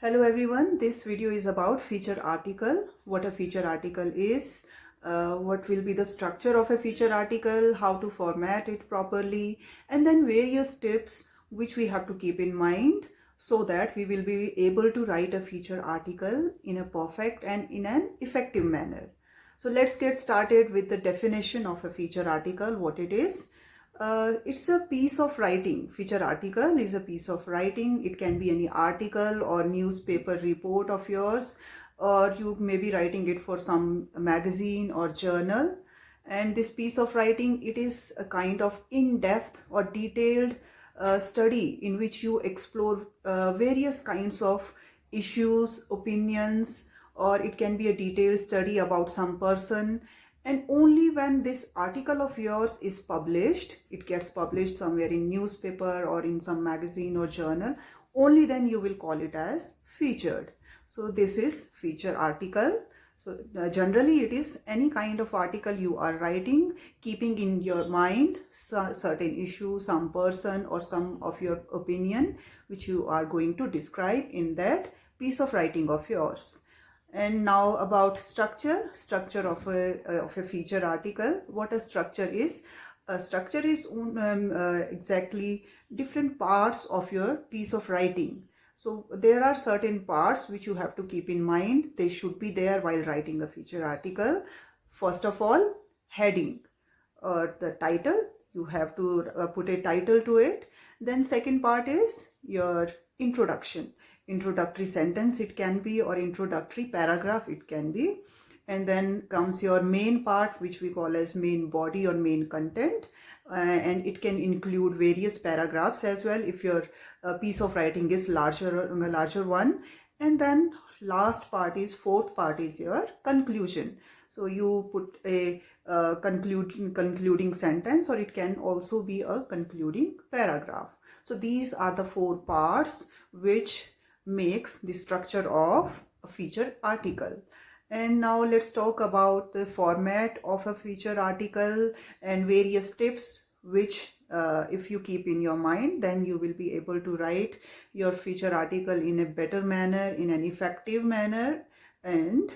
Hello everyone, this video is about feature article, what a feature article is, what will be the structure of a feature article, how to format it properly, and then various tips which we have to keep in mind so that we will be able to write a feature article in a perfect and in an effective manner. So let's get started with the definition of a feature article, what it is. It's a piece of writing. Feature article is a piece of writing. It can be any article or newspaper report of yours, or you may be writing it for some magazine or journal. And this piece of writing, it is a kind of in-depth or detailed study in which you explore various kinds of issues, opinions, or it can be a detailed study about some person. And only when this article of yours is published, it gets published somewhere in newspaper or in some magazine or journal, only then you will call it as featured. So this is feature article. So generally it is any kind of article you are writing, keeping in your mind certain issue, some person or some of your opinion, which you are going to describe in that piece of writing of yours. And now about structure of a feature article. What a structure is? A structure is exactly different parts of your piece of writing. So there are certain parts which you have to keep in mind. They should be there while writing a feature article. First of all, heading or the title. You have to put a title to it. Then second part is your introduction. Introductory sentence it can be, or introductory paragraph it can be. And then comes your main part, which we call as main body or main content. And it can include various paragraphs as well if your piece of writing is a larger one. And then last part is, fourth part is your conclusion. So you put a concluding sentence, or it can also be a concluding paragraph. So these are the four parts which makes the structure of a feature article. And now let's talk about the format of a feature article and various tips which if you keep in your mind, then you will be able to write your feature article in a better manner, in an effective manner, and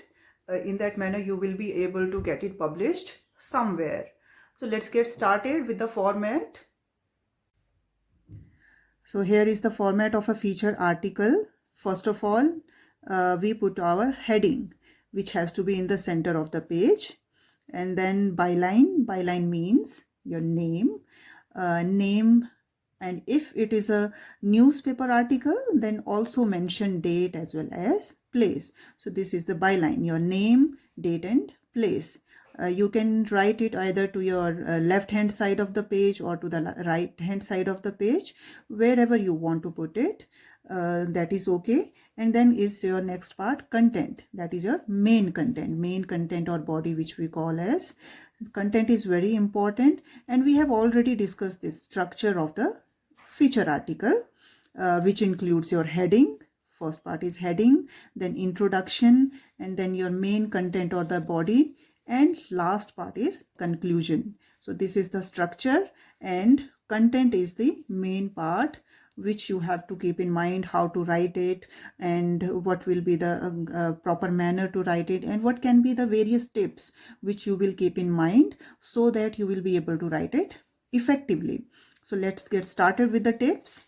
in that manner you will be able to get it published somewhere. So let's get started with the format. So here is the format of a feature article. First of all, we put our heading, which has to be in the center of the page. And then byline. Byline means your name. And if it is a newspaper article, then also mention date as well as place. So this is the byline, your name, date and place. You can write it either to your left hand side of the page or to the right hand side of the page, wherever you want to put it. That is okay. And then is your next part, content. That is your main content or body, which we call as content, is very important. And we have already discussed this structure of the feature article, which includes your heading. First part is heading, then introduction, and then your main content or the body, and last part is conclusion. So this is the structure, and content is the main part which you have to keep in mind how to write it, and what will be the proper manner to write it, and what can be the various tips which you will keep in mind so that you will be able to write it effectively. So let's get started with the tips.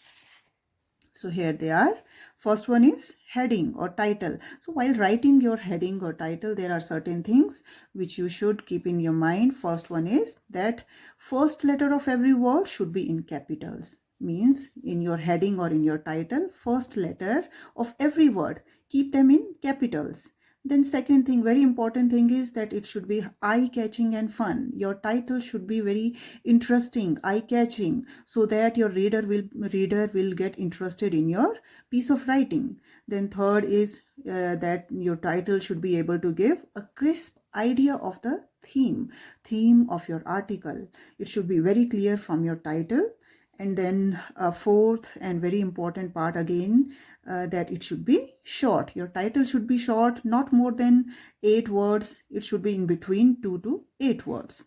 So here they are. First one is heading or title. So while writing your heading or title, there are certain things which you should keep in your mind. First one is that first letter of every word should be in capitals. Means in your heading or in your title, first letter of every word, keep them in capitals. Then second thing, very important thing, is that it should be eye-catching and fun. Your title should be very interesting, eye-catching, so that your reader will get interested in your piece of writing. Then third is that your title should be able to give a crisp idea of the theme of your article. It should be very clear from your title. And then fourth and very important part again, that it should be short. Your title should be short, not more than 8 words. It should be in between 2 to 8 words.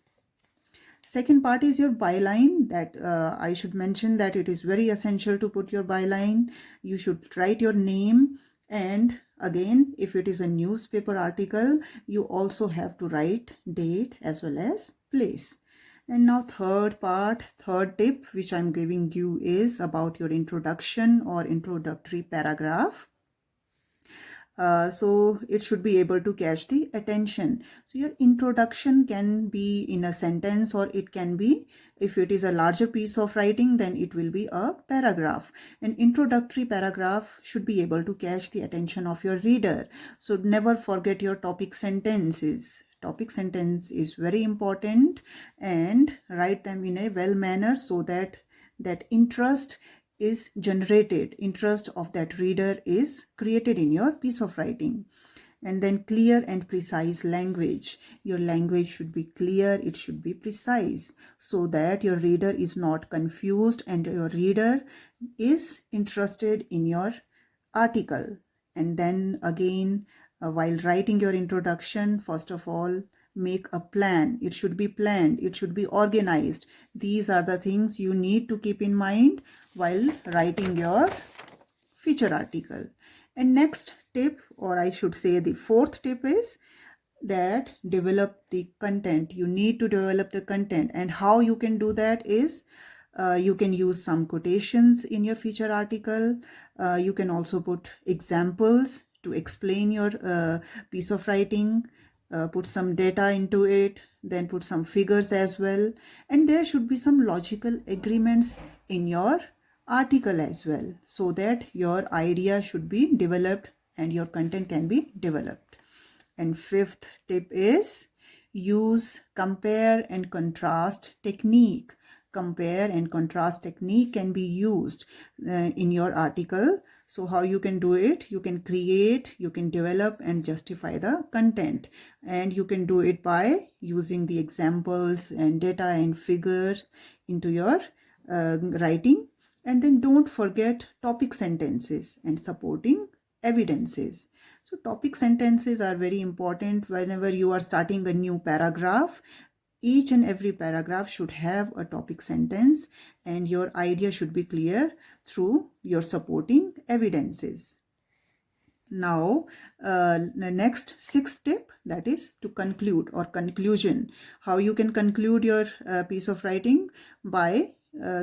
Second part is your byline. That I should mention that it is very essential to put your byline. You should write your name And again, if it is a newspaper article, you also have to write date as well as place. And now third tip which I'm giving you is about your introduction or introductory paragraph. So it should be able to catch the attention. So your introduction can be in a sentence, or it can be, if it is a larger piece of writing, then it will be a paragraph. An introductory paragraph should be able to catch the attention of your reader. So never forget your topic sentences. Topic sentence is very important, and write them in a well manner so that interest is generated, interest of that reader is created in your piece of writing. And then clear and precise language. Your language should be clear, it should be precise, so that your reader is not confused and your reader is interested in your article. And then again, while writing your introduction, first of all, make a plan. It should be planned, it should be organized. These are the things you need to keep in mind while writing your feature article. And next tip, or I should say the fourth tip, is that develop the content. You need to develop the content, and how you can do that is you can use some quotations in your feature article. You can also put examples to explain your piece of writing. Put some data into it, then put some figures as well, and there should be some logical agreements in your article as well, so that your idea should be developed and your content can be developed. And fifth tip is use compare and contrast technique. Compare and contrast technique can be used in your article. So how you can do it? You can create, you can develop and justify the content, and you can do it by using the examples and data and figures into your writing. And then don't forget topic sentences and supporting evidences. So topic sentences are very important whenever you are starting a new paragraph. Each and every paragraph should have a topic sentence, and your idea should be clear through your supporting evidences. Now, the next sixth tip, that is to conclude or conclusion. How you can conclude your piece of writing? By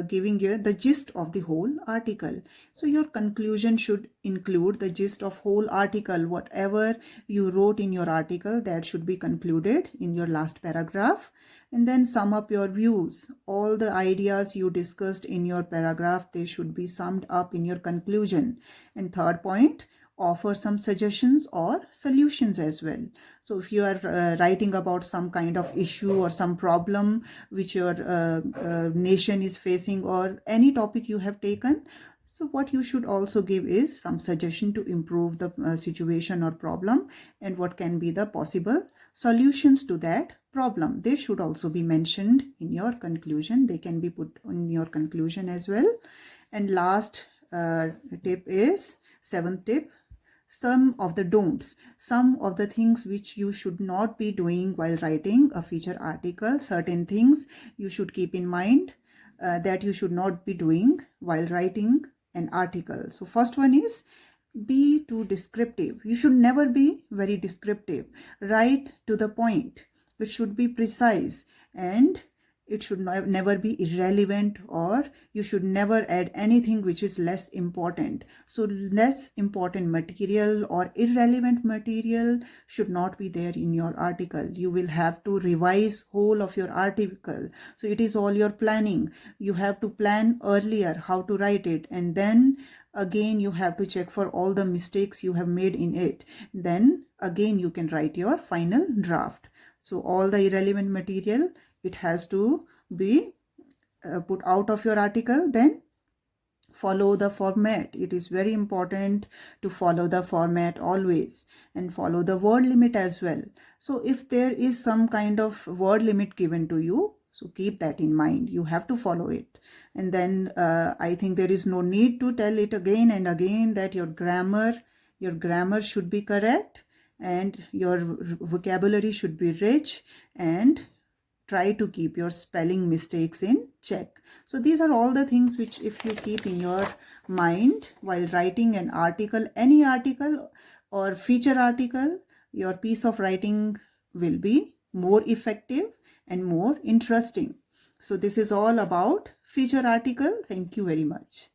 giving you the gist of the whole article. So your conclusion should include the gist of whole article. Whatever you wrote in your article, that should be concluded in your last paragraph. And then sum up your views. All the ideas you discussed in your paragraph, they should be summed up in your conclusion. And third point, offer some suggestions or solutions as well. So if you are writing about some kind of issue or some problem which your nation is facing, or any topic you have taken, so what you should also give is some suggestion to improve the situation or problem, and what can be the possible solutions to that problem. They should also be mentioned in your conclusion. They can be put in your conclusion as well. And last tip is seventh tip, some of the don'ts, some of the things which you should not be doing while writing a feature article. Certain things you should keep in mind that you should not be doing while writing an article. So first one is, be too descriptive. You should never be very descriptive. Write to the point. It should be precise, and it should never be irrelevant, or you should never add anything which is less important. So less important material or irrelevant material should not be there in your article. You will have to revise whole of your article. So it is all your planning. You have to plan earlier how to write it, and then again you have to check for all the mistakes you have made in it. Then again you can write your final draft. So all the irrelevant material, it has to be put out of your article. Then follow the format. It is very important to follow the format always, and follow the word limit as well. So if there is some kind of word limit given to you, so keep that in mind. You have to follow it. And then I think there is no need to tell it again and again that your grammar should be correct, and your vocabulary should be rich, and try to keep your spelling mistakes in check. So these are all the things which if you keep in your mind while writing an article, any article or feature article, your piece of writing will be more effective and more interesting. So this is all about feature article. Thank you very much.